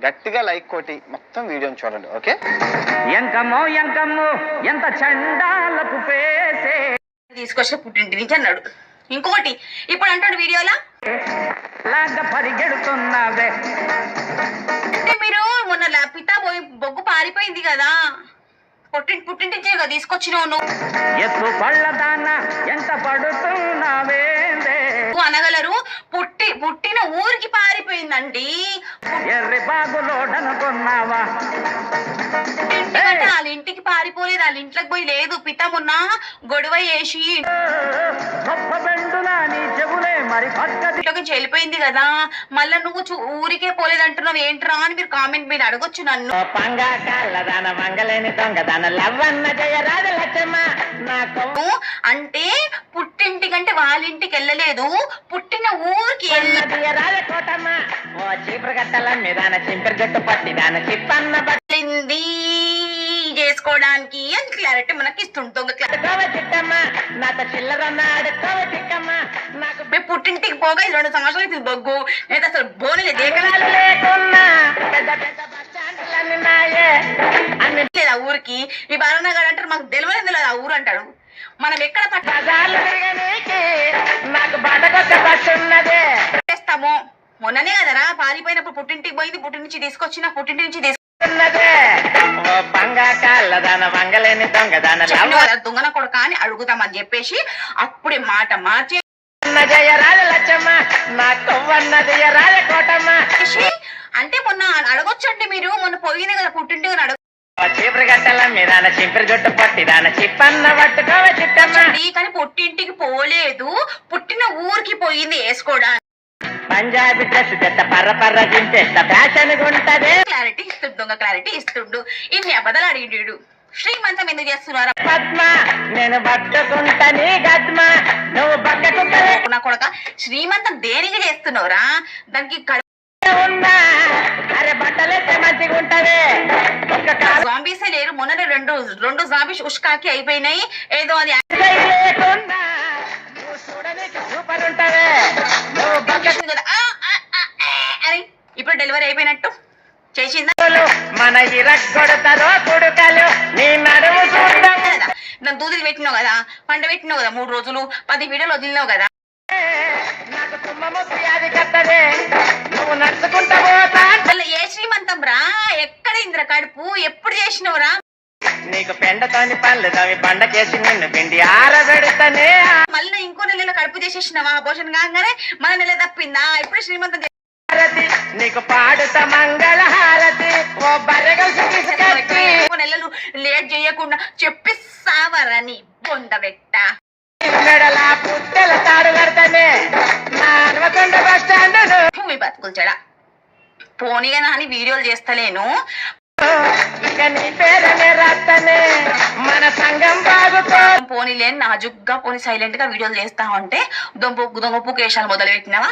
గట్టిగా లైక్ కొట్టి మొత్తం వీడియోని చూడండి. ఓకే, ఎంకమ్మో ఎంకమ్మో ఎంత చండాలపు పేసే తీసుకొచ్చిన పుట్టింటి నుంచి అన్నాడు. ఇంకొకటి ఇప్పుడు అంటాడు వీడియోలా లాగా పరిగెడుతున్నావే. అంటే మీరు మొన్న పితా పోయి బొగ్గు పారిపోయింది కదా, పుట్టింటి కదా తీసుకొచ్చినావు నువ్వు. ఎత్తు పళ్ళదాన్న ఎంత పడుతున్నావే అనగలరు. పుట్టిన ఊరికి పారిపోయిందండి. ఎర్రి బాగులోడనుకున్నావా? వాళ్ళ ఇంటికి పారిపోలేదు, వాళ్ళ ఇంట్లోకి పోయి లేదు. పితా మొన్న గొడవ చేసి మరి ఇంట్లోకి వెళ్ళిపోయింది కదా, మళ్ళా నువ్వు ఊరికే పోలేదంటున్నావు ఏంట్రా అని మీరు కామెంట్ మీద అడగొచ్చు నన్ను. అంటే పుట్టింటికంటే వాళ్ళ ఇంటికి వెళ్ళలేదు, పుట్టిన ఊరికి వెళ్ళింది చేసుకోవడానికి అని క్లారిటీ మనకి ఇస్తుంటుంది. పుట్టింటికి పోగా 2 సంవత్సరాలు ఇది బొగ్గు, నేను అసలు బోనలే లేదా ఊరికి. ఈ బాలనగర్ అంటారు మాకు తెలియలేదు లేదు ఆ ఊరు అంటాడు. మనం ఎక్కడ పట్టేస్తామో. మొన్ననే కదరా పారిపోయినప్పుడు పుట్టింటికి పోయింది, పుట్టింటి నుంచి తీసుకొచ్చిన పుట్టింటి నుంచి దొంగన కొడుక అని అడుగుతామని చెప్పేసి అప్పుడే మాట మార్చి అంటే మొన్న అడగొచ్చండి మీరు. మొన్న పోయింది కదా పుట్టింటి అడగ కానీ పుట్టింటికి పోలేదు, పుట్టిన ఊరికి పోయింది వేసుకోవడానికి. పంజాబీ డ్రెస్ పర్ర చింపేస్తా ఫ్యాషన్ ఉంటది. క్లారిటీ ఇస్తుండు, దొంగ క్లారిటీ ఇస్తుండు. ఇన్ని అబద్ధాలు అడిగిండు. శ్రీమంతం ఎందుకు చేస్తున్నారు? పద్మ నేను పట్టుకుంటాని గద్మ నువ్వు పక్కకుంటా నా కొడుక. శ్రీమంతం దేనికి చేస్తున్నావురా? దానికి ఉన్నా అరే బట్టలేస్తే మంచిగా ఉంటది. జాంబీసే లేరు. మొన్ననే రెండు జాంబీస్ ఉష్కాకి అయిపోయినాయి. ఏదో అది సూపర్ ఉంటది. అని ఇప్పుడు డెలివరీ అయిపోయినట్టు చేసిందా? మన కొడతారో కొడుకలు నీ నడుము దాని దూదిలు పెట్టినావు కదా, పంట పెట్టినావు కదా, 3 రోజులు 10 వీడియోలు వదిలినావు కదా. నాకు తుమ్మది కట్టదే నువ్వు నడుచుకుంటా పోతా. ఏ శ్రీమంతం రా? ఎక్కడ ఇంద్ర కడుపు ఎప్పుడు చేసినవురా? నీకు పెండతోని పనులు తవి పండకేసి నిన్ను పిండి ఆరబెడతానే. మళ్ళీ ఇంకో నెలలో కడుపు చేసేసినావా? అబోషన్ కాగానే మన నెల తప్పిందా? ఇప్పుడు శ్రీమంతం నీకు పాడుతా మంగళ హారతి ఓ నెలలు లేట్ చేయకుండా చెప్పిస్తావరని బొందబెట్ట మెడలా పుట్టెల తాడు కడతానే హనుమకొండ బస్ స్టాండ్ భూమి బతుకులు చెడ. పోనీగా నాని వీడియోలు చేస్తలేను, ఇక నీ పేరనే రాస్తానే మన సంఘం బాగుతో. పోనీలే నాజుగ్గా పోనీ సైలెంట్ గా వీడియోలు చేస్తా ఉంటే దొంగ కేశాలు మొదలు పెట్టినావా?